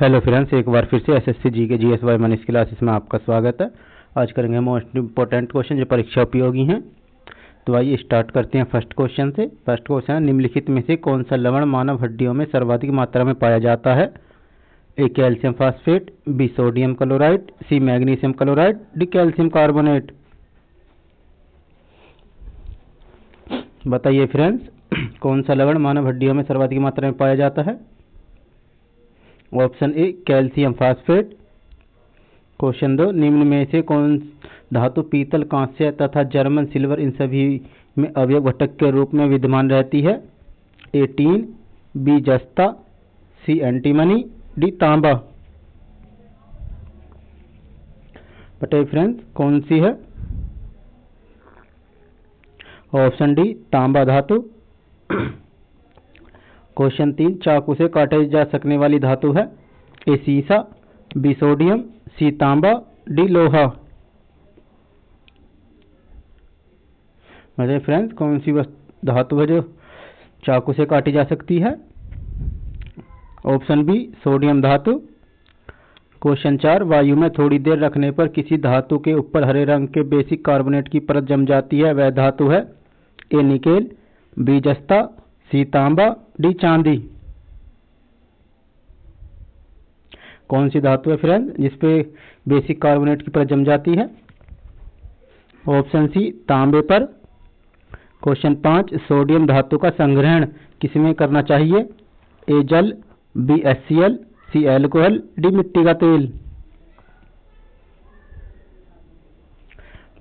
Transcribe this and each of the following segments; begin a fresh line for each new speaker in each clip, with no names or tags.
Hello friends, एक बार फिर से एसएससी जी के जीएसवाई मनीष क्लासेस में आपका स्वागत है। आज करेंगे मोस्ट इंपॉर्टेंट क्वेश्चन जो परीक्षा उपयोगी हैं। तो आइए स्टार्ट करते हैं फर्स्ट क्वेश्चन से। फर्स्ट क्वेश्चन है, निम्नलिखित में से कौन सा लवण मानव हड्डियों में सर्वाधिक मात्रा में पाया जाता है? A calcium phosphate, B sodium chloride, C magnesium chloride, D calcium carbonate. बताइए फ्रेंड्स, कौन सा लवण मानव हड्डियों में सर्वाधिक मात्रा में पाया जाता है? Option A calcium phosphate. Question 2, निम्न में से कौन धातु पीतल, कांस्य तथा जर्मन सिल्वर इन सभी में अवयव घटक के रूप में विद्यमान रहती है? ए टीन, बी जस्ता, सी एंटीमनी, डी तांबा। बताइए फ्रेंड्स, कौन सी है? ऑप्शन डी तांबा धातु। क्वेश्चन 3, चाकू से काटे जा सकने वाली धातु है? ए सीसा, बी सोडियम, सी तांबा, डी लोहा। मतलब फ्रेंड्स, कौन सी धातु है जो चाकू से काटी जा सकती है? ऑप्शन बी सोडियम धातु। क्वेश्चन 4, वायु में थोड़ी देर रखने पर किसी धातु के ऊपर हरे रंग के बेसिक कार्बोनेट की परत जम जाती है, वह धातु है? ए निकेल, बी जस्ता, सी तांबा, डी चांदी। कौन सी धातु है फ्रेंड जिसपे बेसिक कार्बोनेट की परत जम जाती है? ऑप्शन सी तांबे पर। क्वेश्चन 5, सोडियम धातु का संग्रहण किसमें करना चाहिए? ए जल, बी HCl, सी एल्कोहल, डी मिट्टी का तेल।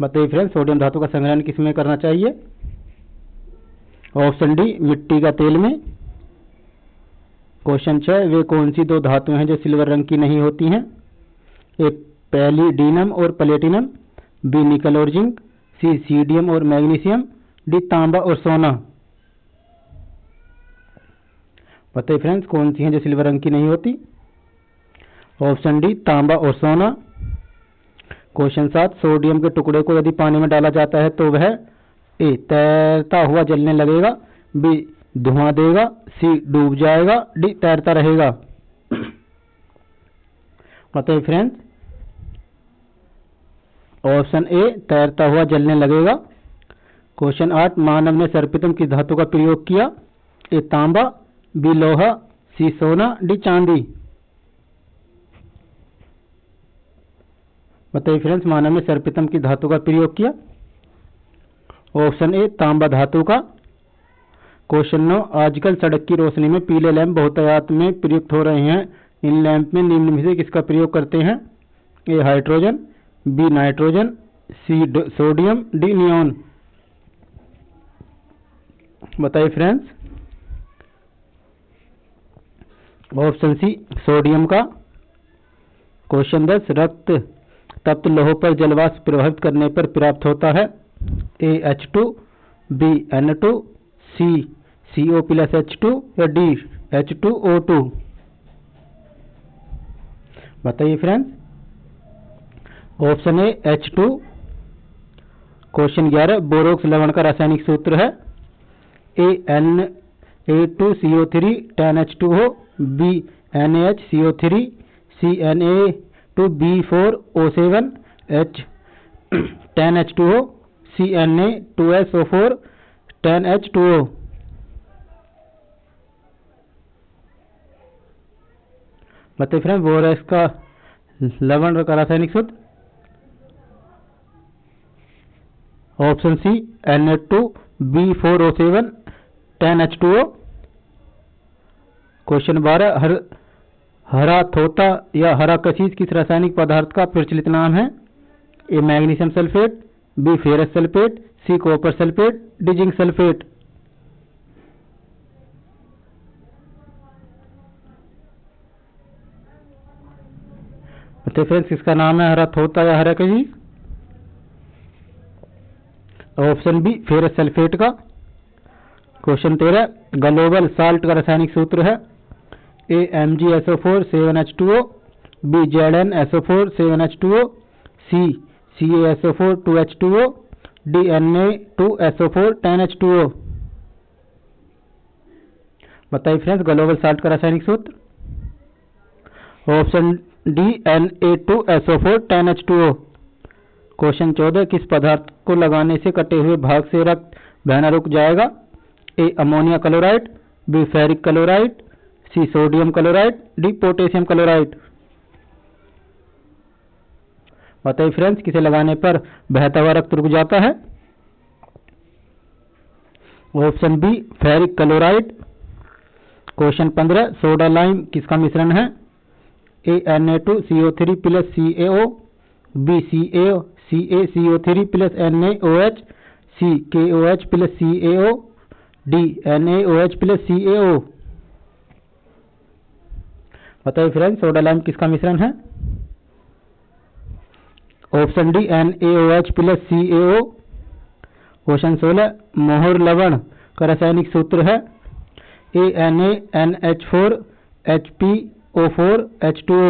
बताइए फ्रेंड, सोडियम धातु का संग्रहण किसमें करना चाहिए? ऑप्शन डी मिट्टी का तेल में। क्वेश्चन 6, वे कौन सी दो धातुएं हैं जो सिल्वर रंग की नहीं होती हैं? ए पैलिडीनम और प्लेटिनम, बी निकल और जिंक, सी सीडियम और मैग्नीशियम, डी तांबा और सोना। बताइए फ्रेंड्स, कौन सी हैं जो सिल्वर रंग की नहीं होती? ऑप्शन डी तांबा और सोना। क्वेश्चन 7, सोडियम के टुकड़े को यदि पानी में डाला जाता है तो वह ए तैरता हुआ जलने लगेगा, बी धुआं देगा, सी डूब जाएगा, डी तैरता रहेगा। बताइए फ्रेंड्स, ऑप्शन ए तैरता हुआ जलने लगेगा। क्वेश्चन 8, मानव ने सर्वप्रथम किस धातु का प्रयोग किया? ए तांबा, बी लोहा, सी सोना, डी चांदी। बताइए फ्रेंड्स, मानव ने सर्वप्रथम किस धातु का प्रयोग किया? ऑप्शन ए तांबा धातु का। क्वेश्चन 9, आजकल सड़क की रोशनी में पीले लैंप बहुतायत में प्रयुक्त हो रहे हैं। इन लैंप में निम्न में से किसका प्रयोग करते हैं? A hydrogen, B nitrogen, C sodium, D neon. बताइए फ्रेंड्स, ऑप्शन सी सोडियम का। क्वेश्चन 10, रक्त तप्त लोह पर जलवाष्प प्रभावित करने पर प्राप्त होता है? ए H2, बी N2, सी CO+H2 या डी H2O2। बताइए friends, option A H2। Question 11, बोरोक्स लवण का रासायनिक सूत्र है? A Na2CO3 10H2O, B NaHCO3, C Na2B4O7 H 10H2O, C Na2SO4 10H2O। बताइए फ्रेंड, बोरोक्स का लवण का रासायनिक सूत्र? ऑप्शन सी Na2B4O7 10H2O। क्वेश्चन 12, हरा थोथा या हरा कशीस किस रासायनिक पदार्थ का प्रचलित नाम है? A magnesium sulphate, B ferrous sulphate, C copper sulphate, D zinc sulphate. तो फ्रेंड्स, किसका नाम है हरा थोथा या हरा कशीस? ऑप्शन बी फेरस सल्फेट का। क्वेश्चन 13, ग्लोबल साल्ट का रासायनिक सूत्र है? A MgSO4 7H2O, B ZnSO4 7H2O, C CaSO4 2H2O, D Na2SO4 10H2O। बताइए फ्रेंड्स, ग्लोबल साल्ट का रासायनिक सूत्र? Option D Na2SO4 10H2O। Question 14 किस पदार्थ को लगाने से कटे हुए भाग से रक्त बहना रुक जाएगा? A ammonia chloride, B ferric chloride, C sodium chloride, D potassium chloride. बताइए फ्रेंड्स, किसे लगाने पर बहता हुआ रक्त रुक जाता है? Option B ferric chloride. Question 15 soda lime किसका मिश्रण है? A Na2CO3 plus CaO, B CaCO3 plus NaOH, C KOH plus CaO, D NaOH plus CaO। बताइए फ्रेंड्स, सोडा लाइम किसका मिश्रण है? Option D NaOH plus CaO। Question 16 मोहर लवण का रासायनिक सूत्र है? A NaNH4 HPO4 H2O,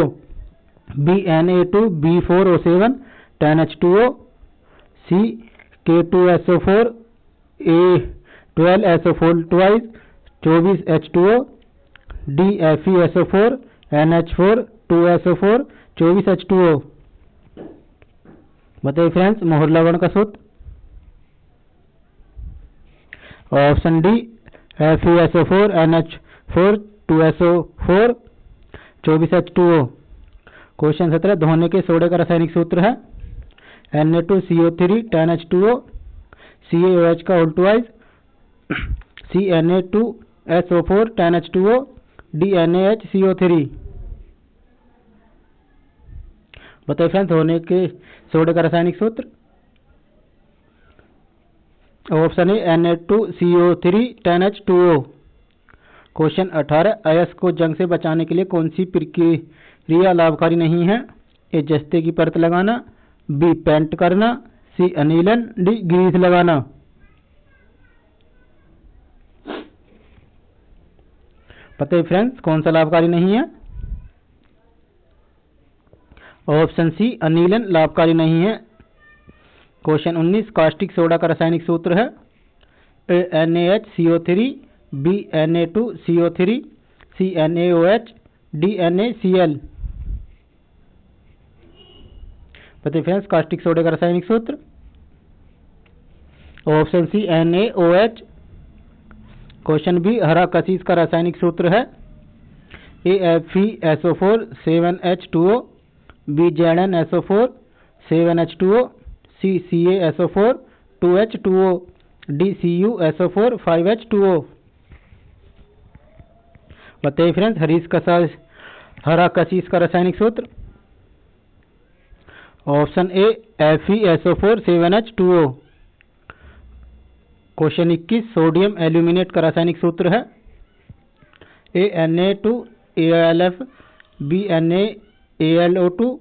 B Na2B4O7 10H2O, C K2SO4 A12SO4 twice 24 H2O, D FeSO4 NH4 2SO4 24 H2O। बताइए फ्रेंड्स, मोहर लवण का सूत्र? Option D FeSO4 NH4 2SO4 24 H2O। Question 17 धोने के सोडे का रासायनिक सूत्र है? Na2CO3 10H2O, CaOH का whole twice, Na2SO4 10H2O, D NaHCO3। बताइए फ्रेंड्स, धोने के सोडे का रासायनिक सूत्र? ऑप्शन ए Na2CO3 10H2O। क्वेश्चन 18 अयस्क को जंग से बचाने के लिए कौन सी प्रक्रिया लाभकारी नहीं है? ए जस्ते की परत लगाना, बी पेंट करना, सी अनिलन, डी ग्रीस लगाना। पता है फ्रेंड्स, कौन सा लाभकारी नहीं है? ऑप्शन सी अनिलन लाभकारी नहीं है। क्वेश्चन 19 कास्टिक सोडा का रासायनिक सूत्र है? A NaHCO3, B Na2CO3, C NaOH, D NaCl। पता है फ्रेंड्स, कास्टिक सोडे का रासायनिक सूत्र? Option C NaOH। Question B हरा कशिश का रासायनिक सूत्र है? A FeSO4 7H2O, B ZnSO4 7H2O, C CaSO4 2H2O, D CuSO4 5H2O। बताइए फ्रेंड्स, हरा कशिश का रासायनिक सूत्र? Option A FeSO4 7H2O। Question 21 sodium aluminate का रासायनिक सूत्र है? A Na2AlF, B NaAlO2,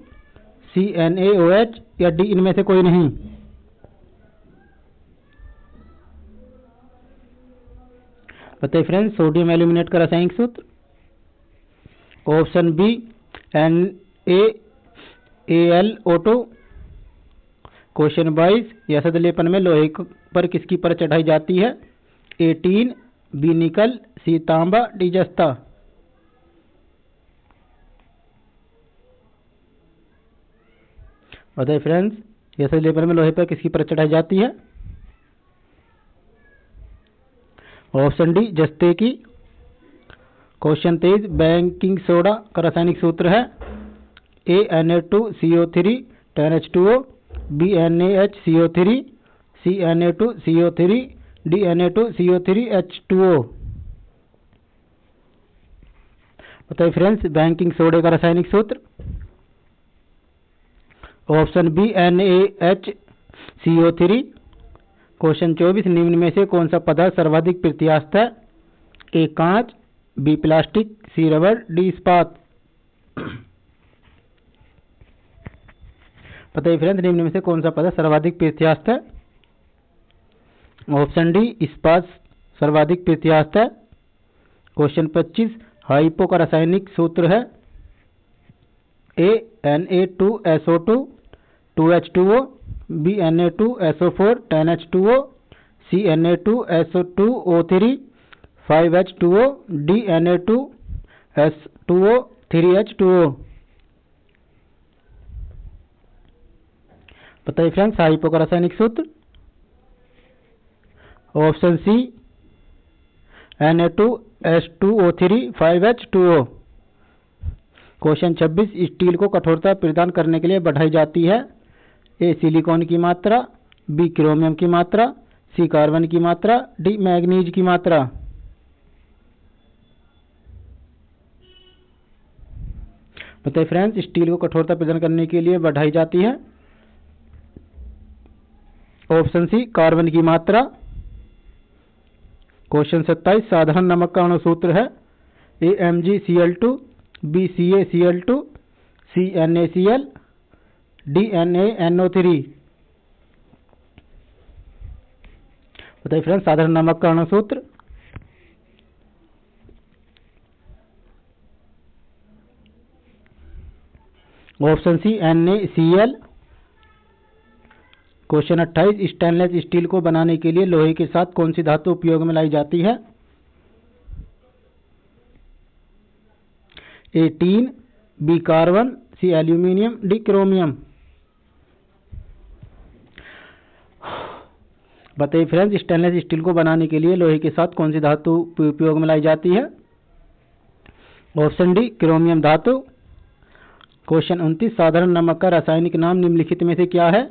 C NaOH, या डी इनमें से कोई नहीं। बताइए फ्रेंड्स, सोडियम एल्यूमिनेट का रासायनिक सूत्र? Option B NaAlO2। क्वेश्चन 22 यसद लेपन में लोहे पर किसकी परत चढ़ाई जाती है? ए टीन, बी निकल, सी तांबा, डी जस्ता। बताइए फ्रेंड्स, यसद लेपन में लोहे पर किसकी परत चढ़ाई जाती है? ऑप्शन डी जस्ते की। क्वेश्चन 23 बेकिंग सोडा का रासायनिक सूत्र है? A Na2CO3 10H2O, B NaHCO3, C Na2CO3, D Na2CO3 H2O। बताइए फ्रेंड्स, बेकिंग सोडे का रासायनिक सूत्र? Option B NaHCO3। क्वेश्चन 24 निम्न में से कौन सा पदार्थ सर्वाधिक प्रत्यास्थ है? ए कांच, बी प्लास्टिक, सी रबड़, डी इस्पात। बताइए फ्रेंड्स, निम्न में से कौन सा पदार्थ सर्वाधिक प्रत्यास्थ है? ऑप्शन डी इस्पात सर्वाधिक प्रत्यास्थ है। क्वेश्चन 25 हाइपो का रासायनिक सूत्र है? A Na2SO2 2H2O, B Na2SO4 10H2O, C Na2SO2O3 5H2O, D Na2S2O 3H2O। बताइए फ्रेंड्स हाइपो का रासायनिक सूत्र। ऑप्शन सी Na2H2O3 5H2O। क्वेश्चन 26 स्टील को कठोरता प्रदान करने के लिए बढ़ाई जाती है। ए सिलिकॉन की मात्रा, बी क्रोमियम की मात्रा, सी कार्बन की मात्रा, डी मैग्नीज की मात्रा। बताइए फ्रेंड्स स्टील को कठोरता प्रदान करने के लिए बढ़ाई जाती है। ऑप्शन सी कार्बन की मात्रा। क्वेश्चन 27 साधारण नमक का अणुसूत्र है। A MgCl2, B CaCl2, C NaCl, D NaNO3। बताइए फ्रेंड्स साधारण नमक का अणुसूत्र। Option C NaCl। Question 28 stainless steel को बनाने के लिए लोहे के साथ कौन सी धातु उपयोग में लाई जाती है। ए टीन, बी कार्बन, सी एल्यूमिनियम, डी क्रोमियम। बताइए फ्रेंड्स स्टेनलेस स्टील को बनाने के लिए लोहे के साथ कौन सी धातु उपयोग में लाई जाती है। ऑप्शन डी क्रोमियम धातु। क्वेश्चन 29 साधारण नमक का रासायनिक नाम निम्नलिखित में से क्या है।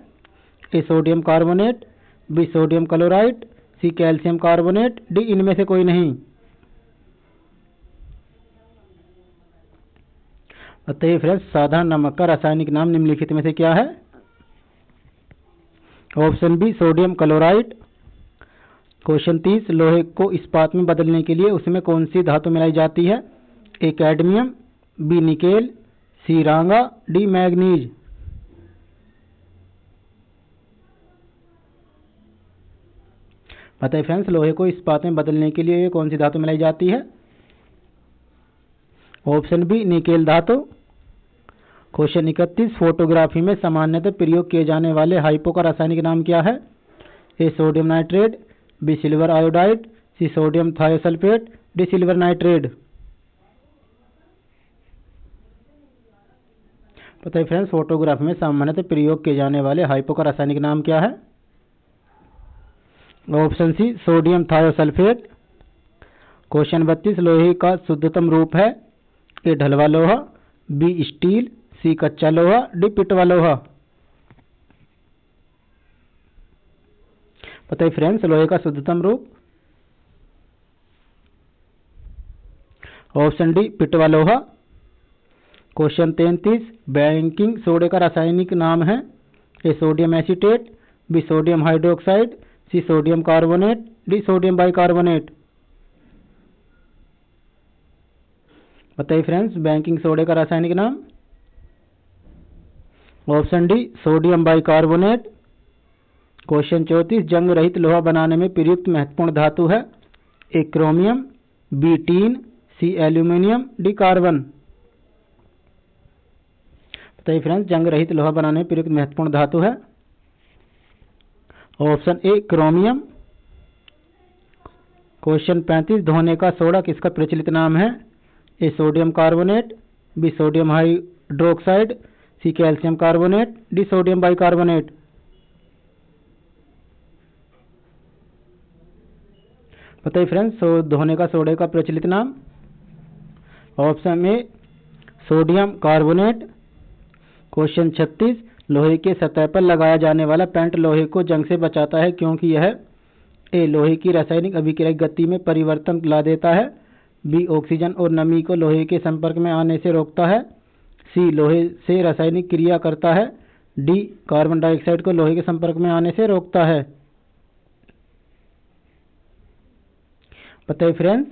A sodium carbonate, B sodium chloride, C calcium carbonate, D इनमें से कोई नहीं। बताइए फ्रेंड्स साधारण नमक का रासायनिक नाम निम्नलिखित में से क्या है। Option B sodium chloride. Question 30 लोहे को इस्पात में बदलने के लिए उसमें कौन सी धातु मिलाई जाती है। ए कैडमियम, बी निकेल, सी रांगा, डी मैग्नीज। बताइए फ्रेंड्स लोहे को इस्पात में बदलने के लिए कौन सी धातु मिलाई जाती है। ऑप्शन बी निकेल धातु। क्वेश्चन 31 फोटोग्राफी में सामान्यतः प्रयोग किए जाने वाले हाइपो का रासायनिक नाम क्या है। A sodium nitrate, B silver iodide, C sodium thiosulphate, D silver nitrate. बताइए फ्रेंड्स फोटोग्राफी में सामान्यतः प्रयोग किए जाने वाले हाइपो का रासायनिक नाम क्या है। Option C sodium thiosulphate. Question 32 लोहे का शुद्धतम रूप है। ए ढलवा लोहा, बी स्टील, सी कच्चा लोहा, डी पिटवा लोहा। बताइए फ्रेंड्स लोहे का शुद्धतम रूप। ऑप्शन डी पिटवा लोहा। क्वेश्चन 33 बेकिंग सोडे का रासायनिक नाम है। A sodium acetate, B sodium hydroxide, C sodium carbonate, D sodium bicarbonate. बताइए फ्रेंड्स बेकिंग सोडे का रासायनिक नाम। Option D sodium bicarbonate. Question 34 जंग रहित लोहा बनाने में प्रयुक्त महत्वपूर्ण धातु है। ए क्रोमियम, बी टीन, सी एल्यूमिनियम, डी कार्बन। बताइए फ्रेंड्स जंग रहित लोहा बनाने में प्रयुक्त महत्वपूर्ण धातु है। ऑप्शन ए क्रोमियम। क्वेश्चन 35 धोने का सोडा किसका प्रचलित नाम है। A sodium carbonate, B sodium hydroxide, C calcium carbonate, D sodium bicarbonate. बताइए फ्रेंड्स धोने का सोडे का प्रचलित नाम। Option A sodium carbonate. Question 36 लोहे के सतह पर लगाया जाने वाला पेंट लोहे को जंग से बचाता है क्योंकि यह ए लोहे की रासायनिक अभिक्रिया गति में परिवर्तन ला देता है, बी ऑक्सीजन और नमी को लोहे के संपर्क में आने से रोकता है, सी लोहे से रासायनिक क्रिया करता है, डी कार्बन डाइऑक्साइड को लोहे के संपर्क में आने से रोकता है। बताइए फ्रेंड्स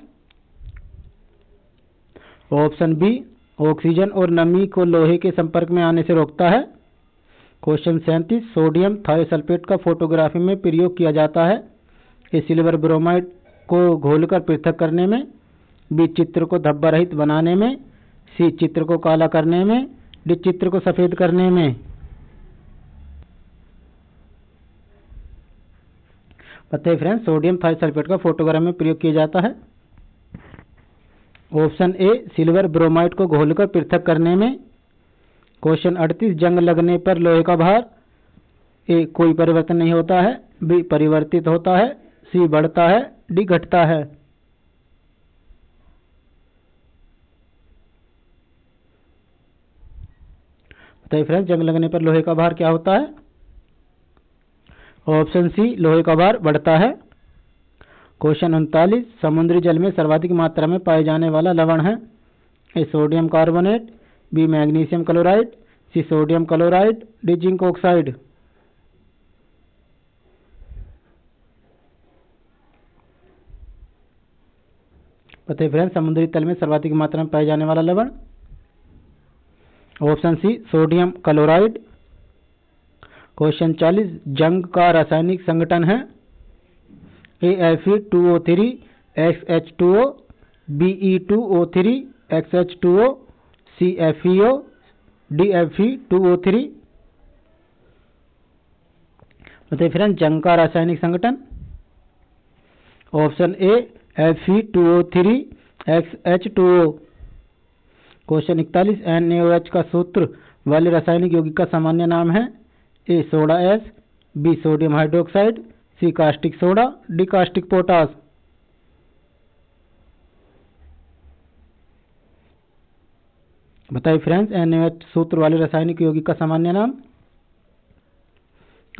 ऑप्शन बी ऑक्सीजन और नमी को लोहे के संपर्क में आने से रोकता है। क्वेश्चन 37 सोडियम थायोसल्फेट का फोटोग्राफी में प्रयोग किया जाता है। ए सिल्वर ब्रोमाइड को घोलकर पृथक करने में, बी चित्र को धब्बा रहित बनाने में, सी चित्र को काला करने में, डी चित्र को सफेद करने में। बताइए फ्रेंड्स सोडियम थायोसल्फेट का फोटोग्राफी में प्रयोग किया जाता है। ऑप्शन ए सिल्वर ब्रोमाइड को घोलकर पृथक करने में। क्वेश्चन 38 जंग लगने पर लोहे का भार। ए कोई परिवर्तन नहीं होता है, बी परिवर्तित होता है, सी बढ़ता है, डी घटता है। बताइए फ्रेंड्स, जंग लगने पर लोहे का भार क्या होता है? ऑप्शन सी लोहे का भार बढ़ता है। क्वेश्चन 39, समुद्री जल में सर्वाधिक मात्रा में पाए जाने वाला लवण है? A sodium carbonate, B magnesium chloride, C sodium chloride, D zinc oxide. बताइए फ्रेंड्स, समुद्री तल में सर्वाधिक मात्रा में पाए जाने वाला लवण? Option C sodium chloride. Question 40, जंग का रासायनिक संगठन है? Fe2O3 XH2O, Be2O3 XH2O, CFeO, DFe2O3। बताइए फ्रेंड्स, जंग का रासायनिक संगठन? Option A Fe2O3 XH2O। Question 41, NaOH का सूत्र वाले रासायनिक यौगिक का सामान्य नाम है? A soda ash, B sodium hydroxide, C caustic soda, D caustic potash. बताइए फ्रेंड्स, NaOH सूत्र वाले रासायनिक यौगिक का सामान्य नाम?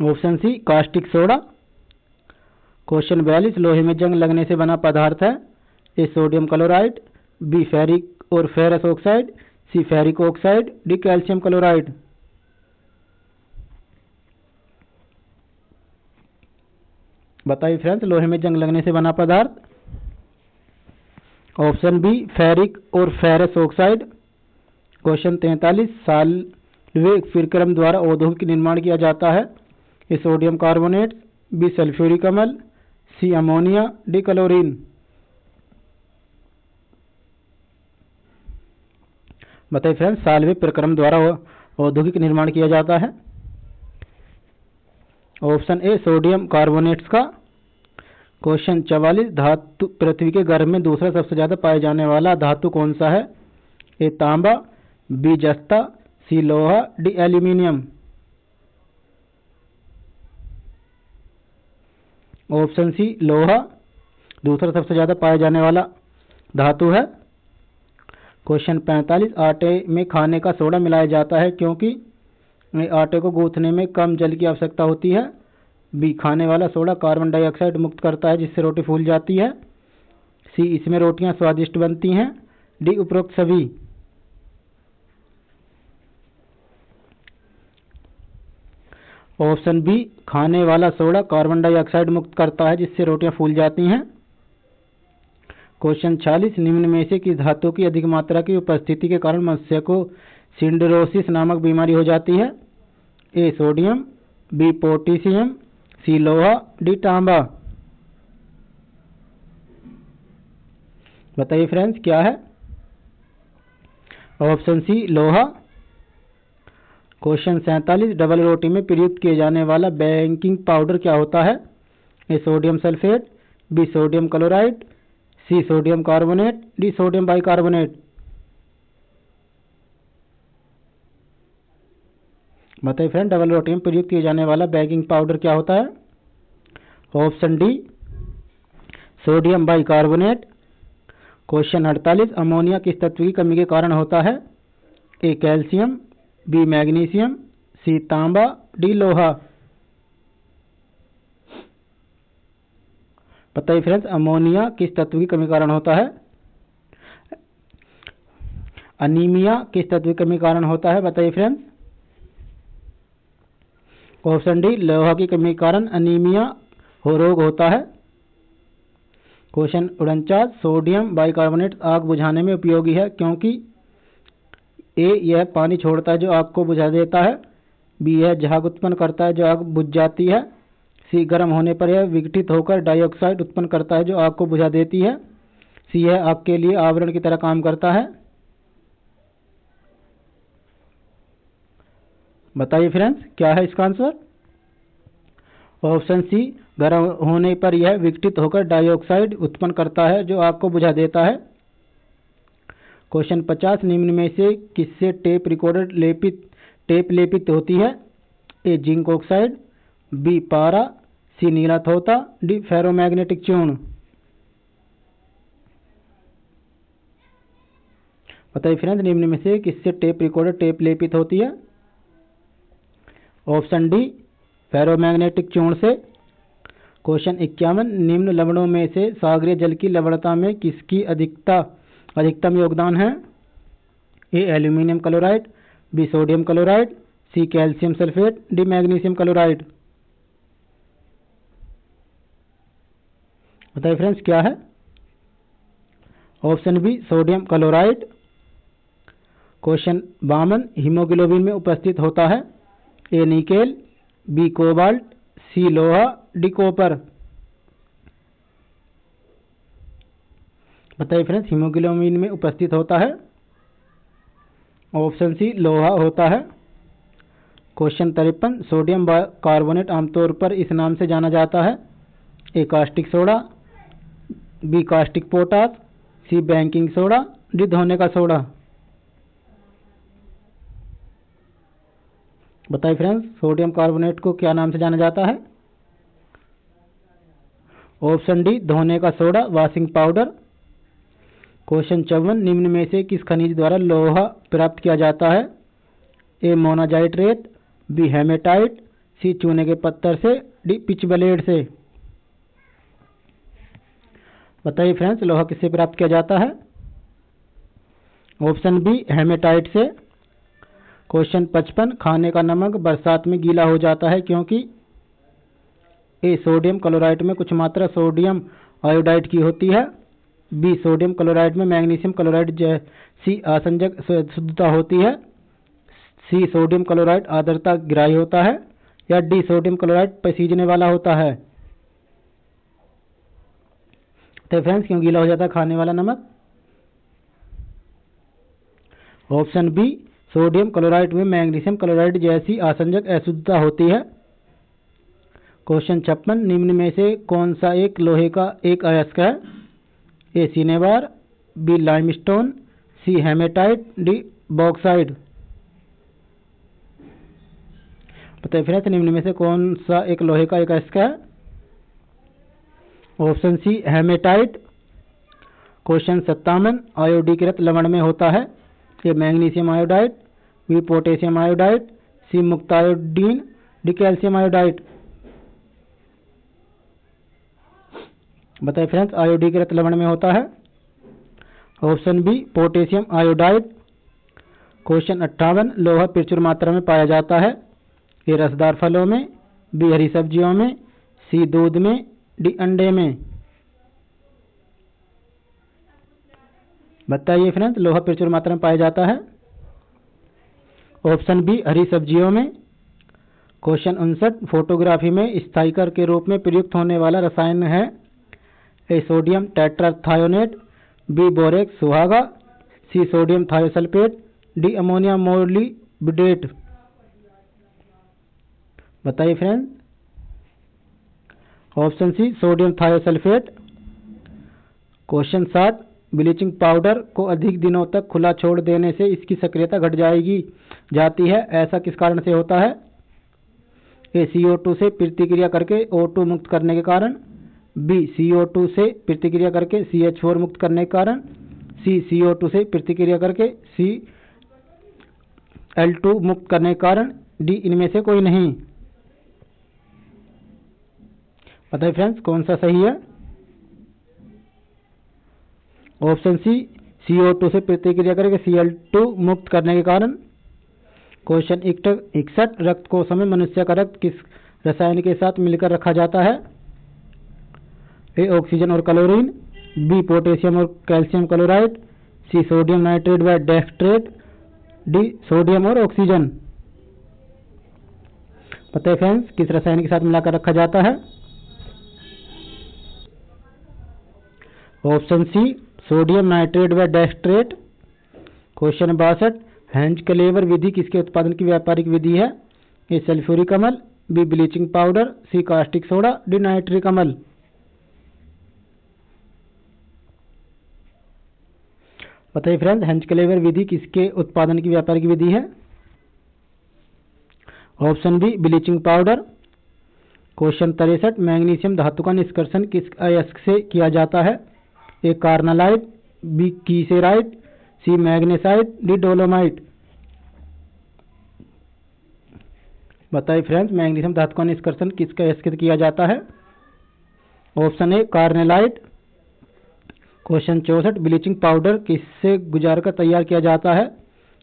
Option C caustic soda. Question 42, लोहे में जंग लगने से बना पदार्थ है? A sodium chloride, B ferric और ferrous oxide, C ferric oxide, D calcium chloride. बताइए फ्रेंड्स, लोहे में जंग लगने से बना पदार्थ? ऑप्शन बी फेरिक और फेरस ऑक्साइड। क्वेश्चन 43, साल्वे प्रक्रम द्वारा औद्योगिक निर्माण किया जाता है? A sodium carbonate, B sulphuric अम्ल, सी अमोनिया, डी क्लोरीन। बताइए फ्रेंड्स, साल्वे प्रक्रम द्वारा औद्योगिक निर्माण किया जाता है? ऑप्शन ए सोडियम कार्बोनेट्स का। क्वेश्चन 44, धातु पृथ्वी के गर्भ में दूसरा सबसे ज्यादा पाए जाने वाला धातु कौन सा है? ए तांबा, बी जस्ता, सी लोहा, डी एल्यूमिनियम। ऑप्शन सी लोहा दूसरा सबसे ज्यादा पाए जाने वाला धातु है। क्वेश्चन 45, आटे में खाने का सोडा मिलाया जाता है क्योंकि आटे को गूंथने में कम जल की आवश्यकता होती है? बी खाने वाला सोडा कार्बन डाइऑक्साइड मुक्त करता है जिससे रोटी फूल जाती है, सी इसमें रोटियां स्वादिष्ट बनती हैं, डी उपरोक्त सभी। ऑप्शन बी खाने वाला सोडा कार्बन डाइऑक्साइड मुक्त करता है जिससे रोटियां फूल जाती हैं। क्वेश्चन 46, निम्न में से किस धातु की अधिक मात्रा की उपस्थिति के कारण मनुष्य को सिंडरोसिस नामक बीमारी हो जाती है? ए सोडियम, बी पोटेशियम, सी लोहा, डी तांबा। बताइए फ्रेंड्स, क्या है? ऑप्शन सी लोहा। क्वेश्चन 47, डबल रोटी में प्रयुक्त किए जाने वाला बेकिंग पाउडर क्या होता है? A sodium sulphate, B sodium chloride, C sodium carbonate, D sodium bicarbonate. बताइए फ्रेंड, डबल रोटी में प्रयुक्त किए जाने वाला बेकिंग पाउडर क्या होता है? Option D sodium bicarbonate. Question 48, ammonia किस तत्व की कमी के कारण होता है? ए कैल्शियम, बी मैग्नीशियम, सी तांबा, डी लोहा। बताइए फ्रेंड्स, अमोनिया किस तत्व की कमी के कारण होता है? अनीमिया किस तत्व की कमी के कारण होता है? बताइए फ्रेंड्स। ऑप्शन डी लोहा की कमी के कारण अनीमिया रोग होता है। क्वेश्चन 49, सोडियम बाइकार्बोनेट आग बुझाने में उपयोगी है क्योंकि ए यह पानी छोड़ता है जो आग को बुझा देता है, बी यह झाग उत्पन्न करता है जो आग बुझ जाती है, सी गर्म होने पर यह विघटित होकर डाइऑक्साइड उत्पन्न करता है जो आग को बुझा देती है, सी यह आग के लिए आवरण की तरह काम करता है। बताइए फ्रेंड्स, क्या है इसका आंसर? ऑप्शन सी गर्म होने पर यह विघटित होकर डाइऑक्साइड उत्पन्न करता है जो आग को बुझा देता है। क्वेश्चन 50, निम्न में से किससे टेप रिकॉर्डर टेप लेपित होती है? ए जिंक ऑक्साइड, बी पारा, सी नीला थोथा, डी फेरोमैग्नेटिक चूर्ण। बताइए फ्रेंड्स, निम्न में से किससे टेप रिकॉर्डर टेप लेपित होती है? ऑप्शन डी फेरोमैग्नेटिक चूर्ण से। क्वेश्चन 51, निम्न लवणों में से सागरीय जल की लवणता में किसकी अधिकतम योगदान है? A aluminium chloride, B sodium chloride, C calcium sulphate, D magnesium chloride. बताइए फ्रेंड्स क्या है? Option B sodium chloride. Question 52, haemoglobin में उपस्थित होता है? A nickel, B cobalt, C लोहा, डी कॉपर। बताइए फ्रेंड्स, हीमोग्लोबिन में उपस्थित होता है? ऑप्शन सी लोहा होता है। क्वेश्चन 53, सोडियम कार्बोनेट आमतौर पर इस नाम से जाना जाता है? A caustic soda, B caustic potash, C baking soda, D धोने का सोडा। बताइए फ्रेंड्स, सोडियम कार्बोनेट को क्या नाम से जाना जाता है? ऑप्शन डी धोने का सोडा, वॉशिंग पाउडर। क्वेश्चन 54, निम्न में से किस खनिज द्वारा लोहा प्राप्त किया जाता है? ए मोनाजाइट रेत, बी हेमेटाइट, सी चूने के पत्थर से, डी पिच ब्लेड से। बताइए फ्रेंड्स, लोहा किससे प्राप्त किया जाता है? ऑप्शन बी हेमेटाइट से। क्वेश्चन 55, खाने का नमक बरसात में गीला हो जाता है क्योंकि? ए सोडियम क्लोराइड में कुछ मात्रा सोडियम आयोडाइड की होती है, बी सोडियम क्लोराइड में मैग्नीशियम क्लोराइड जैसी आसंजक शुद्धता होती है, सी सोडियम क्लोराइड आर्द्रता ग्राही होता है, या डी सोडियम क्लोराइड पसीजने वाला होता है। तो फ्रेंड्स, क्यों गीला हो जाता है खाने वाला नमक? ऑप्शन बी सोडियम क्लोराइड में मैग्नीशियम क्लोराइड जैसी आसंजक अशुद्धता होती है। क्वेश्चन 56, निम्न में से कौन सा एक लोहे का एक अयस्क है? ए सिनेबार, बी लाइमस्टोन, सी हेमेटाइट, डी बॉक्साइड। बताइए फ्रेंड्स, निम्न में से कौन सा एक लोहे का एक अयस्क है? Option C haematite. क्वेश्चन 57, आयोडीकृत लवण में होता है? A magnesium iodide, B potassium iodide, C मुक्त आयोडीन, डी कैल्शियम आयोडाइड। बताइए फ्रेंड्स, आयोडीकृत लवण में होता है? Option B potassium iodide. Question 58, लोहा प्रचुर मात्रा में पाया जाता है? ए रसदार फलों में, बी हरी सब्जियों में, सी दूध में, डी अंडे में। बताइए फ्रेंड्स, लोहा प्रचुर मात्रा में पाया जाता है? ऑप्शन बी हरी सब्जियों में। क्वेश्चन 59, फोटोग्राफी में स्थायिकर के रूप में प्रयुक्त होने वाला रसायन है? A sodium tetrathionate, B borax सुहागा, C sodium thiosulphate, D ammonia molybdate. बताइए friends. Option C sodium thiosulphate. Question 60, bleaching powder को अधिक दिनों तक खुला छोड़ देने से इसकी सक्रियता घट जाती है, ऐसा किस कारण से होता है? ए CO2 से प्रतिक्रिया करके O2 मुक्त करने के कारण, बी CO2 से प्रतिक्रिया करके CH4 मुक्त करने के कारण, सी CO2 से प्रतिक्रिया करके Cl2 मुक्त करने के कारण, डी इनमें से कोई नहीं। बताइए फ्रेंड्स, कौन सा सही है? ऑप्शन सी CO2 से प्रतिक्रिया करके Cl2 मुक्त करने के कारण। क्वेश्चन 61, रक्त कोशों में मनुष्य का रक्त किस रसायन के साथ मिलकर रखा जाता है? ए ऑक्सीजन और क्लोरीन, बी पोटेशियम और calcium chloride, C sodium nitrate व डेक्सट्रेट, डी सोडियम और ऑक्सीजन। पता है फ्रेंड्स, किस रसायन के साथ मिलाकर रखा जाता है? ऑप्शन सी सोडियम नाइट्रेट व डेक्सट्रेट। क्वेश्चन 62, हेंज-क्लेवर विधि किसके उत्पादन की व्यापारिक विधि है? ए सल्फ्यूरिक अम्ल, बी ब्लीचिंग पाउडर, सी कास्टिक सोडा, डी नाइट्रिक अम्ल। बताइए फ्रेंड्स, हेंज-क्लेवर विधि किसके उत्पादन की व्यापारिक विधि है? Option B bleaching powder. Question 63, magnesium धातु का निष्कर्षण किस अयस्क से किया जाता है? A carnallite, B kieserite, C magnesite, D dolomite. बताइए फ्रेंड्स, मैग्नीशियम धातु का निष्कर्षण किसके अयस्क से किया जाता है? Option A carnallite. Question 64, bleaching powder किससे गुजार कर तैयार किया जाता है?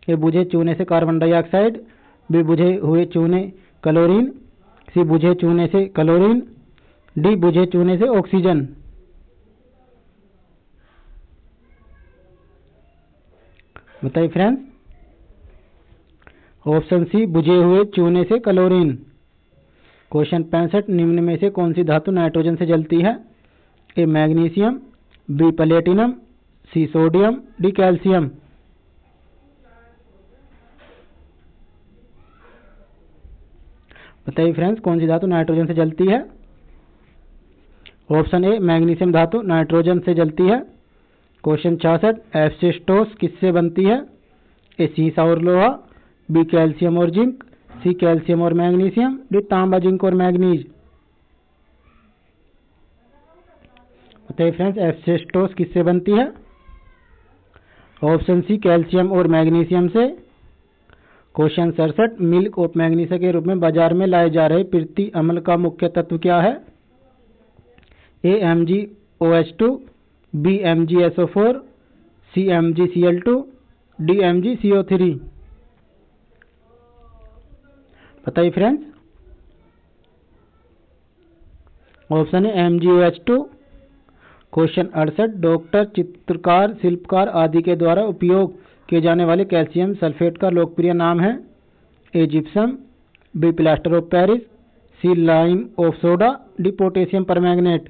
ए बुझे चूने से कार्बन डाइऑक्साइड, बी बुझे हुए चूने क्लोरीन, सी बुझे चूने से क्लोरीन, डी बुझे चूने से ऑक्सीजन। बताइए फ्रेंड्स। ऑप्शन सी बुझे हुए चूने से क्लोरीन। क्वेश्चन 65, निम्न में से कौन सी धातु नाइट्रोजन से जलती है? A magnesium, B platinum, C sodium, D calcium. बताइए फ्रेंड्स, कौन सी धातु नाइट्रोजन से जलती है? ऑप्शन ए मैग्नीशियम धातु नाइट्रोजन से जलती है। क्वेश्चन 66, एस्बेस्टोस किससे बनती है? ए सीसा और लोहा, बी कैल्शियम और जिंक, सी कैल्शियम और मैग्नीशियम, डी तांबा जिंक और मैग्नीज। बताइए फ्रेंड्स, एस्बेस्टोस किससे बनती है? ऑप्शन सी कैल्शियम और मैग्नीशियम से। क्वेश्चन 67, मिल्क ऑफ मैग्नीशिया के रूप में बाजार में लाए जा रहे प्रति अम्ल का मुख्य तत्व क्या है? ए MgOH2, बी MgSO4, सी MgCl2, डी MgCO3। बताइए फ्रेंड्स। ऑप्शन है MgOH2। क्वेश्चन 68, डॉक्टर, चित्रकार, शिल्पकार आदि के द्वारा उपयोग किए जाने वाले कैल्शियम सल्फेट का लोकप्रिय नाम है? A gypsum, B plaster of Paris, C lime of soda, D potassium permanganate.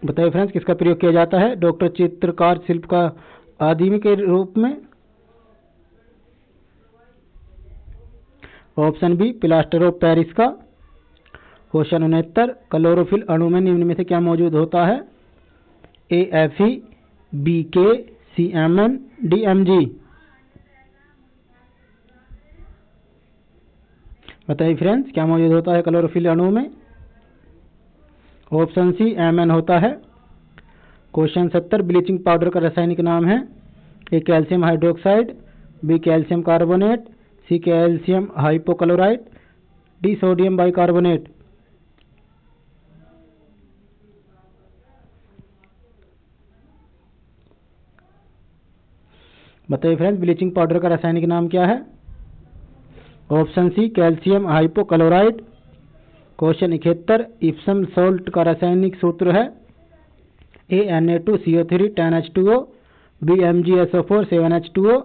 बताइए फ्रेंड्स, किसका प्रयोग किया जाता है डॉक्टर, चित्रकार, शिल्पकार आदि के रूप में? Option B plaster of Paris का। क्वेश्चन 69, क्लोरोफिल अणु में निम्न में से क्या मौजूद होता है? ए Fe, बी के, सी Mn, डी Mg। बताइए फ्रेंड्स, क्या मौजूद होता है क्लोरोफिल अणु में? ऑप्शन सी Mn होता है। क्वेश्चन 70, ब्लीचिंग पाउडर का रासायनिक नाम है? A calcium hydroxide, B calcium carbonate, C calcium hypochlorite, D sodium bicarbonate. बताइए फ्रेंड्स, ब्लीचिंग पाउडर का रासायनिक नाम क्या है? Option C calcium hypochloride. Question 71, Epsom salt का रासायनिक सूत्र है? A Na2CO3 10H2O, B MgSO4 7H2O,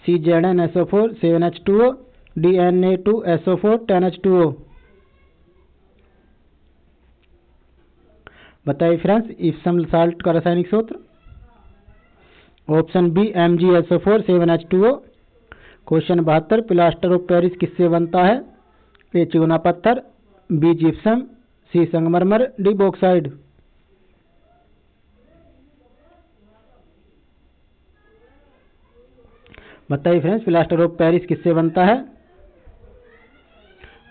C ZnSO4 7H2O, D Na2SO4 10H2O। बताइए फ्रेंड्स, इप्सम सॉल्ट का रासायनिक सूत्र? Option B MgSO4 7H2O। Question 72, plaster of Paris किससे बनता है? ए चूना पत्थर, बी जिप्सम, सी संगमरमर, डी बॉक्साइड। बताइए फ्रेंड्स, प्लास्टर ऑफ पेरिस किससे बनता है?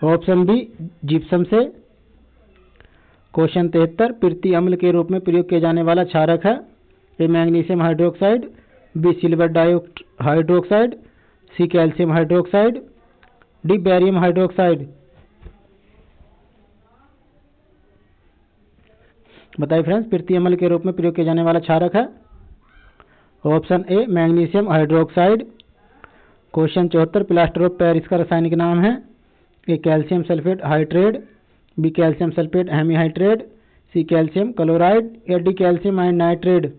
ऑप्शन बी जिप्सम से। क्वेश्चन 73, प्रति अम्ल के रूप में प्रयोग किया जाने वाला क्षारक है? A magnesium hydroxide, B silver hydroxide, C calcium hydroxide, D barium hydroxide. बताइए फ्रेंड्स, प्रति अम्ल के रूप में प्रयोग किया जाने वाला क्षारक है? Option A magnesium hydroxide. Question 74, plaster of Paris का रासायनिक नाम है? A calcium sulphate hydrate, B calcium sulphate hemihydrate, C calcium chloride, या D calcium ion nitrate.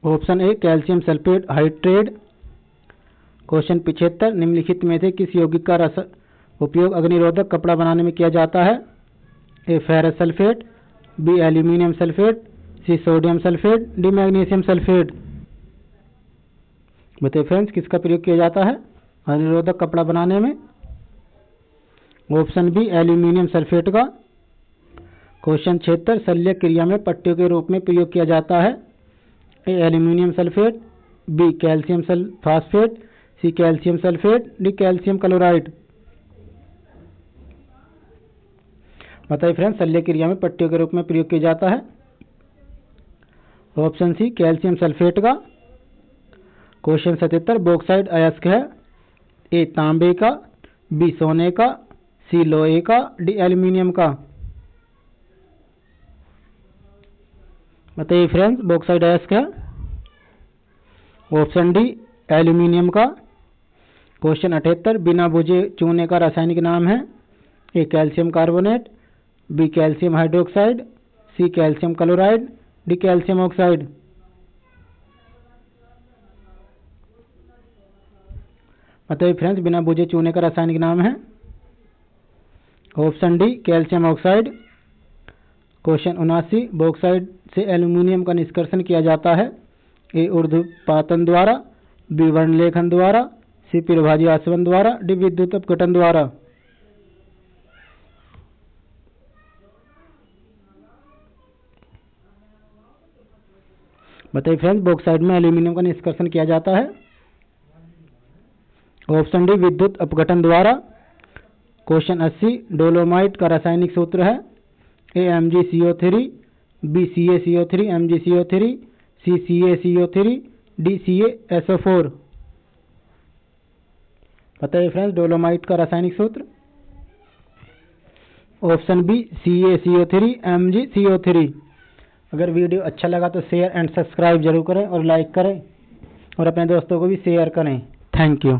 Option A calcium sulphate hydrate. Question 75, निम्नलिखित में से किस यौगिक का रस उपयोग अग्निरोधक कपड़ा बनाने में किया जाता है? A ferrous sulphate, B aluminium sulphate, C sodium sulphate, D magnesium sulphate. बताइए फ्रेंड्स, किसका प्रयोग किया जाता है अग्निरोधक कपड़ा बनाने में? ऑप्शन बी एल्यूमिनियम सल्फेट का। क्वेश्चन 76, शल्य क्रिया में पट्टियों के रूप में प्रयोग किया जाता है? A aluminium sulphate, B calcium phosphate, C calcium sulphate, D calcium chloride. बताइए फ्रेंड्स, शल्य क्रिया में पट्टियों के रूप में प्रयोग किया जाता है। ऑप्शन सी कैल्शियम सल्फेट का। क्वेश्चन 77 बॉक्साइड अयस्क है। ए तांबे का, बी सोने का, सी लोहे का, डी एल्यूमिनियम का। बताइए फ्रेंड्स, बॉक्साइड अयस्क है। ऑप्शन डी एल्यूमिनियम का। क्वेश्चन 78 बिना बुझे चूने का रासायनिक नाम है। A calcium carbonate, B calcium hydroxide, C calcium chloride, D calcium oxide. बताइए फ्रेंड्स, बिना बुझे चूने का रासायनिक नाम है। Option D calcium oxide. Question 79 bauxite से एल्यूमिनियम का निष्कर्षण किया जाता है। ए ऊर्ध्वपातन द्वारा, बी वर्णलेखन द्वारा, सी प्रभाजी आसवन द्वारा, डी विद्युत अपघटन द्वारा। बताइए फ्रेंड्स, बॉक्साइड में एल्यूमिनियम का निष्कर्षण किया जाता है। ऑप्शन डी विद्युत अपघटन द्वारा। क्वेश्चन 80 डोलोमाइट का रासायनिक सूत्र है। A MgCO3, B CaCO3 MgCO3, C CaCO3, D CaSO4। बताइए फ्रेंड्स, डोलोमाइट का रासायनिक सूत्र। Option B CaCO3 MgCO3। अगर वीडियो अच्छा लगा तो शेयर एंड सब्सक्राइब जरूर करें और लाइक करें और अपने दोस्तों को भी शेयर करें। Thank you.